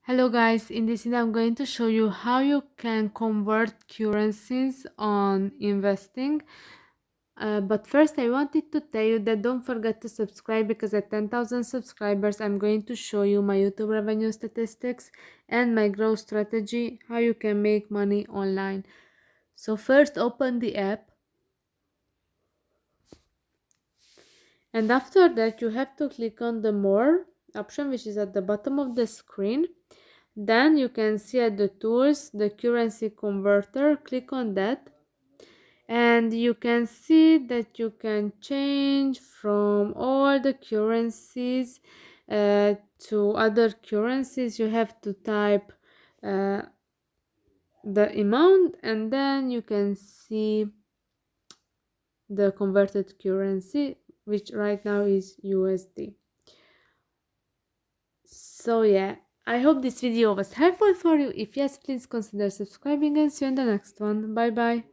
Hello guys, in this video I'm going to show you how you can convert currencies on investing. But first I wanted to tell you that don't forget to subscribe because at 10,000 subscribers I'm going to show you my YouTube revenue statistics and my growth strategy, how you can make money online. So first open the app, and after that you have to click on the more option, which is at the bottom of the screen. Then you can see at the tools the currency converter. Click on that and you can see that you can change from all the currencies to other currencies. You have to type uh, the amount and then you can see the converted currency, which right now is USD. So yeah, I hope this video was helpful for you. If yes, please consider subscribing and see you in the next one. Bye bye.